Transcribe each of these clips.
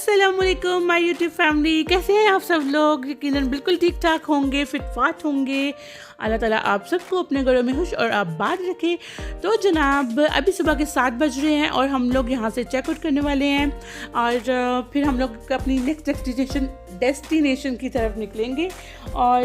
अस्सलामुअलैकुम my YouTube family, कैसे हैं आप सब लोग। यकीनन बिल्कुल ठीक ठाक होंगे, फिट फाट होंगे। अल्लाह ताला आप सबको अपने घरों में खुश और आबाद रखे। तो जनाब अभी सुबह के 7 बज रहे हैं और हम लोग यहाँ से चेकआउट करने वाले हैं और फिर हम लोग अपनी नेक्स्ट डेस्टिनेशन की तरफ निकलेंगे। और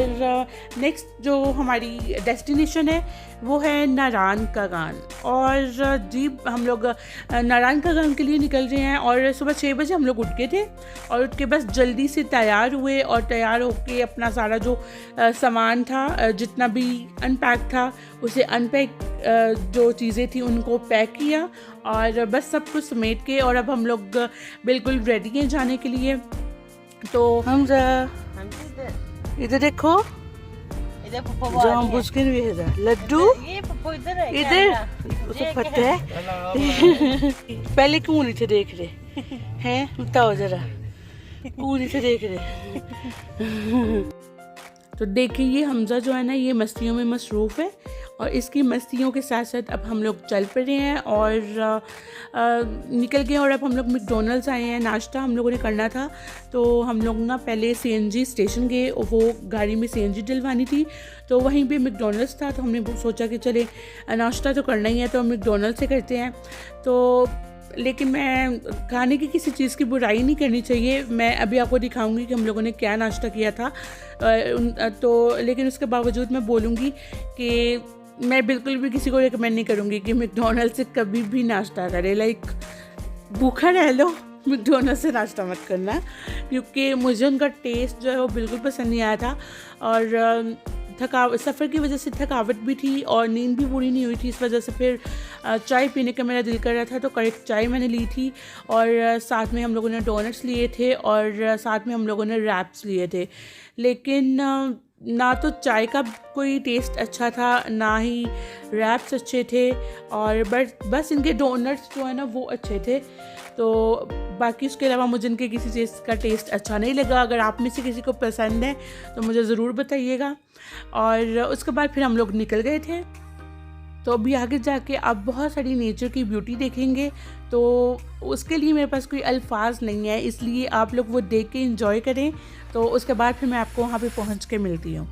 नेक्स्ट जो हमारी डेस्टिनेशन है वो है नारायण का गान। और जी हम लोग नारायण का गान के लिए निकल रहे हैं और सुबह 6 बजे हम लोग उठ गए थे और उठ के बस जल्दी से तैयार हुए और तैयार होके अपना सारा जो सामान था, जितना भी अनपैक था उसे अनपैक जो चीज़ें थी उनको पैक किया और बस सब कुछ समेट के और अब हम लोग बिल्कुल रेडी हैं जाने के लिए। तो हमजा इधर देखो, जो हम बुझ के लड्डू इधर उसे पता है। पहले क्यों नहीं थे देख रहे हैं, बताओ जरा क्यों नहीं थे देख रहे। तो देखिए ये हमजा जो है ना ये मस्तियों में मसरूफ़ है और इसकी मस्तियों के साथ साथ अब हम लोग चल पड़े हैं और निकल गए और अब हम लोग मैकडॉनल्ड्स आए हैं। नाश्ता हम लोगों ने करना था तो हम लोग ना पहले सीएनजी स्टेशन गए और वो गाड़ी में सीएनजी डलवानी थी तो वहीं पे मैकडॉनल्ड्स था। तो हमने सोचा कि चले नाश्ता तो करना ही है तो हम मैकडॉनल्ड्स से करते हैं। तो लेकिन मैं खाने की किसी चीज़ की बुराई नहीं करनी चाहिए। मैं अभी आपको दिखाऊंगी कि हम लोगों ने क्या नाश्ता किया था। तो लेकिन उसके बावजूद मैं बोलूँगी कि मैं बिल्कुल भी किसी को रिकमेंड नहीं करूँगी कि मैकडॉनल्ड्स से कभी भी नाश्ता करे। लाइक भूखा रह लो, मैकडॉनल्ड्स से नाश्ता मत करना, क्योंकि मुझे उनका टेस्ट जो है वो बिल्कुल पसंद नहीं आया था। और सफ़र की वजह से थकावट भी थी और नींद भी पूरी नहीं हुई थी। इस वजह से फिर चाय पीने का मेरा दिल कर रहा था तो करेक्ट चाय मैंने ली थी और साथ में हम लोगों ने डोनट्स लिए थे और साथ में हम लोगों ने रैप्स लिए थे। लेकिन ना तो चाय का कोई टेस्ट अच्छा था ना ही रैप्स अच्छे थे और बस इनके डोनट्स जो है ना वो अच्छे थे। तो बाकी उसके अलावा मुझे इनके किसी चीज़ का टेस्ट अच्छा नहीं लगा। अगर आप में से किसी को पसंद है तो मुझे ज़रूर बताइएगा। और उसके बाद फिर हम लोग निकल गए थे। तो अभी आगे जाके आप बहुत सारी नेचर की ब्यूटी देखेंगे तो उसके लिए मेरे पास कोई अल्फाज नहीं है, इसलिए आप लोग वो देख के एंजॉय करें। तो उसके बाद फिर मैं आपको वहाँ पे पहुँच के मिलती हूँ।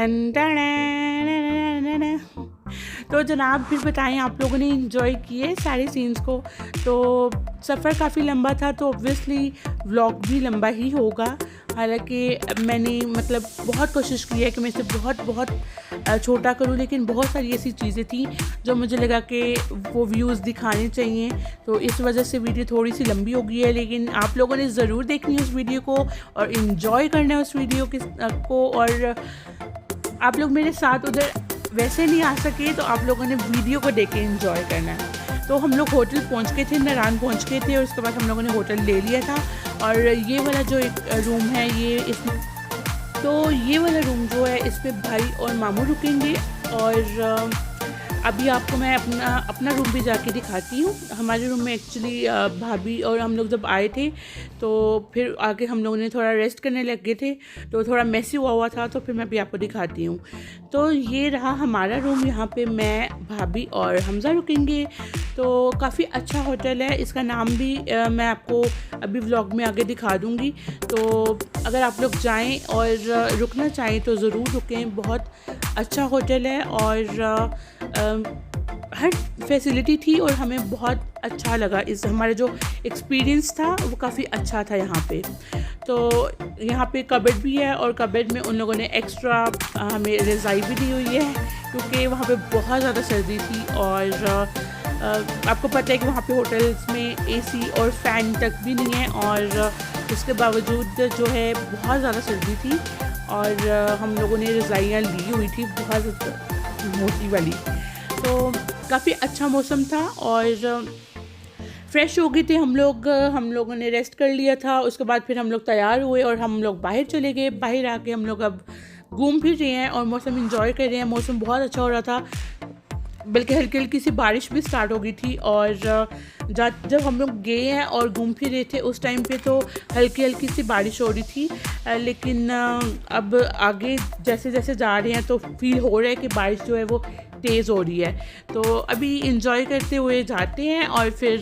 टन टन। तो जनाब फिर बताएं, आप लोगों ने इंजॉय किए सारे सीन्स को? तो सफ़र काफ़ी लंबा था तो ऑब्वियसली व्लॉग भी लंबा ही होगा। हालांकि मैंने मतलब बहुत कोशिश की है कि मैं इसे बहुत छोटा करूं, लेकिन बहुत सारी ऐसी चीज़ें थी जो मुझे लगा कि वो व्यूज़ दिखाने चाहिए, तो इस वजह से वीडियो थोड़ी सी लंबी हो गई है। लेकिन आप लोगों ने ज़रूर देखनी है उस वीडियो को और इन्जॉय करना है उस वीडियो को। और आप लोग मेरे साथ उधर वैसे नहीं आ सके तो आप लोगों ने वीडियो को देख के एंजॉय करना है। तो हम लोग होटल पहुंच गए थे, नारायण पहुंच गए थे और उसके बाद हम लोगों ने होटल ले लिया था। और ये वाला जो एक रूम है ये वाला रूम जो है इसमें भाई और मामू रुकेंगे। और अभी आपको मैं अपना रूम भी जाके दिखाती हूँ। हमारे रूम में एक्चुअली भाभी और हम लोग जब आए थे तो फिर आके हम लोगों ने थोड़ा रेस्ट करने लग गए थे, तो थोड़ा मेसी हुआ था, तो फिर मैं अभी आपको दिखाती हूँ। तो ये रहा हमारा रूम, यहाँ पे मैं, भाभी और हमज़ा रुकेंगे। तो काफ़ी अच्छा होटल है, इसका नाम भी मैं आपको अभी व्लॉग में आगे दिखा दूँगी। तो अगर आप लोग जाएँ और रुकना चाहें तो ज़रूर रुकें, बहुत अच्छा होटल है और हर फैसिलिटी थी और हमें बहुत अच्छा लगा। हमारा जो एक्सपीरियंस था वो काफ़ी अच्छा था यहाँ पे। तो यहाँ पे कबर्ड भी है और कबर्ड में उन लोगों ने एक्स्ट्रा हमें रज़ाई भी दी हुई है, क्योंकि वहाँ पे बहुत ज़्यादा सर्दी थी। और आपको पता है कि वहाँ पे होटल्स में एसी और फ़ैन तक भी नहीं है, और उसके बावजूद जो है बहुत ज़्यादा सर्दी थी और हम लोगों ने रज़ाइयाँ ली हुई थी बहुत मोटी वाली। तो काफ़ी अच्छा मौसम था और फ्रेश हो गए थे हम लोगों ने रेस्ट कर लिया था। उसके बाद फिर हम लोग तैयार हुए और हम लोग बाहर चले गए। बाहर आके हम लोग अब घूम फिर रहे हैं और मौसम एंजॉय कर रहे हैं। मौसम बहुत अच्छा हो रहा था, बल्कि हल्की हल्की सी बारिश भी स्टार्ट हो गई थी। और जब हम लोग गए हैं और घूम फिर रहे थे उस टाइम पे तो हल्की हल्की सी बारिश हो रही थी, लेकिन अब आगे जैसे जैसे जा रहे हैं तो फील हो रहा है कि बारिश जो है वो तेज़ हो रही है। तो अभी इंजॉय करते हुए जाते हैं और फिर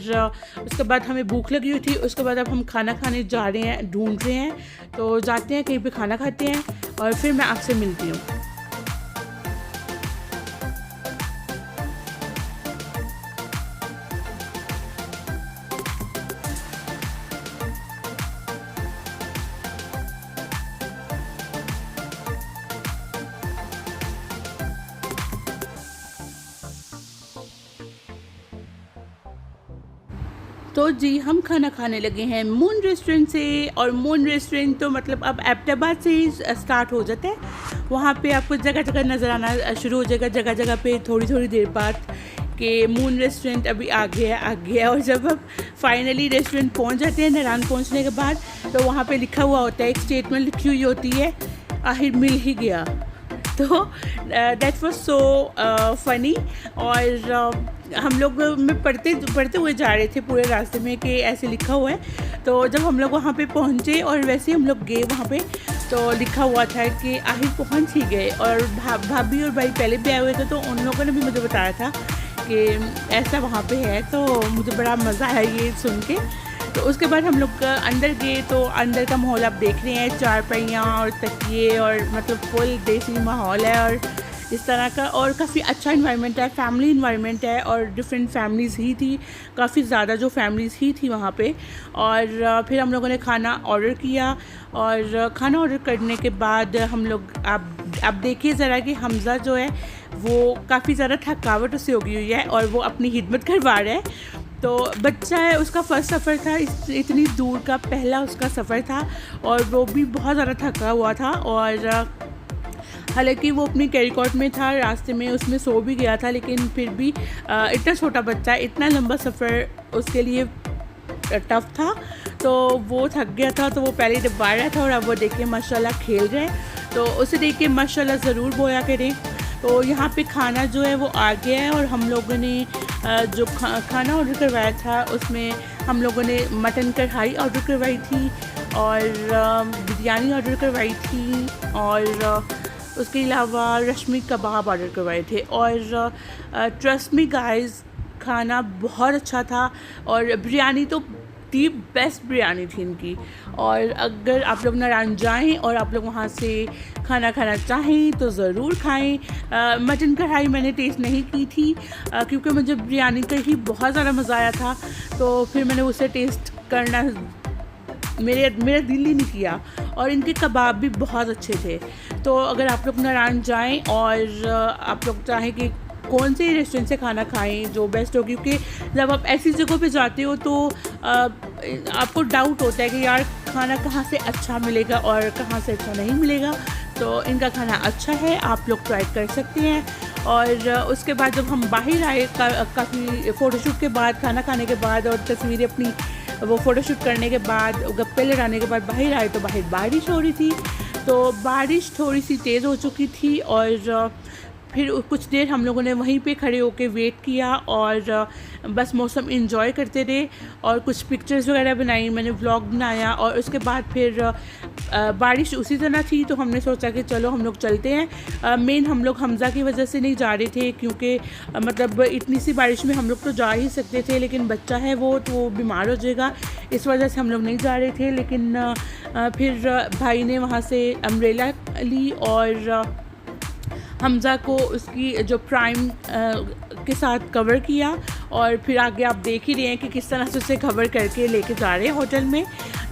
उसके बाद हमें भूख लगी हुई थी। उसके बाद अब हम खाना खाने जा रहे हैं, ढूंढ रहे हैं, तो जाते हैं कहीं पे खाना खाते हैं और फिर मैं आपसे मिलती हूँ। तो जी हम खाना खाने लगे हैं मून रेस्टोरेंट से। और मून रेस्टोरेंट तो मतलब अब एबटाबाद से ही स्टार्ट हो जाता है। वहाँ पे आपको जगह जगह नज़र आना शुरू हो जाएगा, जगह जगह पे थोड़ी देर बाद कि मून रेस्टोरेंट अभी आ गया। और जब आप फाइनली रेस्टोरेंट पहुँच जाते हैं, नारायण पहुँचने के बाद, तो वहाँ पे लिखा हुआ होता है, एक स्टेटमेंट लिखी हुई होती है, आखिर मिल ही गया। तो दैट वाज सो फनी। और हम लोग में पढ़ते हुए जा रहे थे पूरे रास्ते में कि ऐसे लिखा हुआ है। तो जब हम लोग वहाँ पे पहुँचे और वैसे ही हम लोग गए वहाँ पे, तो लिखा हुआ था कि आखिर पहुँच ही गए। और भाभी और भाई पहले भी आए हुए थे, तो उन लोगों ने भी मुझे बताया था कि ऐसा वहाँ पे है। तो मुझे बड़ा मज़ा आया ये सुन के। तो उसके बाद हम लोग अंदर गए, तो अंदर का माहौल आप देख रहे हैं, चारपाइयाँ और तकिए और मतलब फुल देसी माहौल है और इस तरह का। और काफ़ी अच्छा इन्वायरमेंट है, फैमिली इन्वायरमेंट है और डिफरेंट फैमिलीज़ ही थी, काफ़ी ज़्यादा जो फैमिलीज़ ही थी वहाँ पे। और फिर हम लोगों ने खाना ऑर्डर किया और खाना ऑर्डर करने के बाद हम लोग आप देखिए ज़रा कि हमज़ा जो है वो काफ़ी ज़्यादा थकावट उससे हो गई हुई है और वो अपनी हिदमत करवा रहा है। तो बच्चा है, उसका फ़र्स्ट सफ़र था, इतनी दूर का पहला उसका सफ़र था और वो भी बहुत ज़्यादा थका हुआ था। और हालांकि वो अपनी कैरिकॉट में था, रास्ते में उसमें सो भी गया था, लेकिन फिर भी इतना छोटा बच्चा, इतना लंबा सफ़र उसके लिए टफ था, तो वो थक गया था। तो वो पहले दबा रहा था और अब वो देखिए माशाल्लाह खेल रहे हैं। तो उसे देख के माशाल्लाह ज़रूर बोया करें। तो यहाँ पे खाना जो है वो आ गया है और हम लोगों ने जो खाना ऑर्डर करवाया था उसमें हम लोगों ने मटन कढ़ाई ऑर्डर करवाई थी और बिरयानी ऑर्डर करवाई थी और उसके अलावा रश्मी कबाब ऑर्डर करवाए थे। और ट्रस्ट मी गाइस, खाना बहुत अच्छा था और बिरयानी तो दी बेस्ट बिरयानी थी इनकी। और अगर आप लोग नारायण जाएं और आप लोग वहाँ से खाना खाना चाहें तो ज़रूर खाएं। मटन कढ़ाई मैंने टेस्ट नहीं की थी क्योंकि मुझे बिरयानी का ही बहुत ज़्यादा मज़ा आया था, तो फिर मैंने उसे टेस्ट करना मेरा दिल ही नहीं किया। और इनके कबाब भी बहुत अच्छे थे। तो अगर आप लोग नारायण जाएं और आप लोग चाहें कि कौन से रेस्टोरेंट से खाना खाएं जो बेस्ट हो, क्योंकि जब आप ऐसी जगहों पे जाते हो तो आपको डाउट होता है कि यार खाना कहाँ से अच्छा मिलेगा और कहाँ से अच्छा नहीं मिलेगा। तो इनका खाना अच्छा है, आप लोग ट्राई कर सकते हैं। और उसके बाद जब हम बाहर आए काफ़ी फ़ोटोशूट के बाद, खाना खाने के बाद और तस्वीरें अपनी वो फ़ोटोशूट करने के बाद, गप्पे लड़ाने के बाद बाहर आए तो बाहर बारिश हो रही थी। तो बारिश थोड़ी सी तेज़ हो चुकी थी और फिर कुछ देर हम लोगों ने वहीं पे खड़े होके वेट किया और बस मौसम एंजॉय करते रहे और कुछ पिक्चर्स वगैरह बनाई, मैंने व्लॉग बनाया। और उसके बाद फिर बारिश उसी तरह थी तो हमने सोचा कि चलो हम लोग चलते हैं। मेन हम लोग हमज़ा की वजह से नहीं जा रहे थे क्योंकि मतलब इतनी सी बारिश में हम लोग तो जा ही सकते थे, लेकिन बच्चा है वो तो बीमार हो जाएगा, इस वजह से हम लोग नहीं जा रहे थे। लेकिन फिर भाई ने वहाँ से अम्ब्रेला ली और हमज़ा को उसकी जो प्राइम के साथ कवर किया। और फिर आगे आप देख ही रहे हैं कि किस तरह से उसे कवर करके लेके जा रहे हैं होटल में।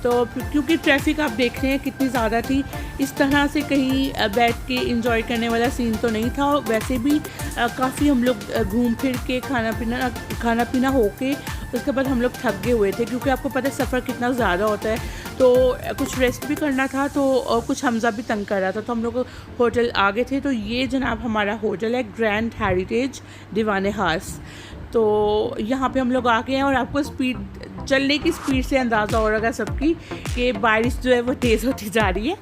तो क्योंकि ट्रैफिक आप देख रहे हैं कितनी ज़्यादा थी, इस तरह से कहीं बैठ के एंजॉय करने वाला सीन तो नहीं था। वैसे भी काफ़ी हम लोग घूम फिर के खाना पीना हो के उसके बाद हम लोग थक गए हुए थे, क्योंकि आपको पता है सफ़र कितना ज़्यादा होता है। तो कुछ रेस्ट भी करना था तो कुछ हमज़ा भी तंग कर रहा था, तो हम लोग होटल आ गए थे। तो ये जनाब हमारा होटल है ग्रैंड हेरिटेज दीवाने हास। तो यहाँ पे हम लोग आ गए हैं और आपको चलने की स्पीड से अंदाज़ा हो रहा है सबकी कि बारिश जो है वो तेज़ होती जा रही है।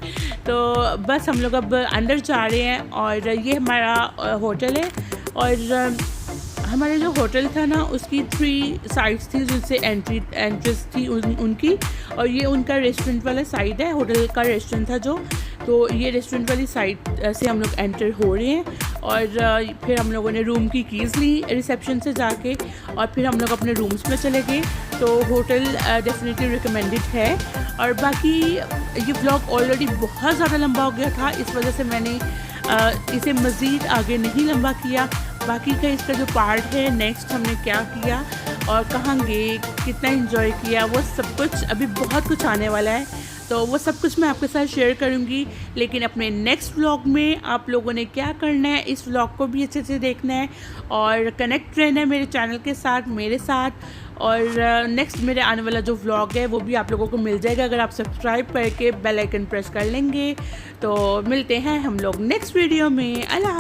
तो बस हम लोग अब अंदर जा रहे हैं और ये हमारा होटल है। और हमारे जो होटल था ना उसकी 3 साइड्स थी जिनसे एंट्रेंस थी उनकी, और ये उनका रेस्टोरेंट वाला साइड है, होटल का रेस्टोरेंट था जो। तो ये रेस्टोरेंट वाली साइड से हम लोग एंटर हो रहे हैं और फिर हम लोगों ने रूम की कीज़ ली रिसेप्शन से जाके और फिर हम लोग अपने रूम्स में चले गए। तो होटल डेफिनेटली रिकमेंडेड है। और बाकी ये व्लॉग ऑलरेडी बहुत ज़्यादा लंबा हो गया था, इस वजह से मैंने इसे मज़ीद आगे नहीं लंबा किया। बाकी का इसका जो पार्ट है नेक्स्ट हमने क्या किया और कहाँ गए, कितना एंजॉय किया, वो सब कुछ अभी बहुत कुछ आने वाला है। तो वो सब कुछ मैं आपके साथ शेयर करूँगी। लेकिन अपने नेक्स्ट व्लॉग में आप लोगों ने क्या करना है, इस व्लॉग को भी अच्छे से देखना है और कनेक्ट रहना है मेरे चैनल के साथ, मेरे साथ। और नेक्स्ट मेरे आने वाला जो व्लॉग है वो भी आप लोगों को मिल जाएगा अगर आप सब्सक्राइब करके बेल आइकन प्रेस कर लेंगे। तो मिलते हैं हम लोग नेक्स्ट वीडियो में। अल्लाह।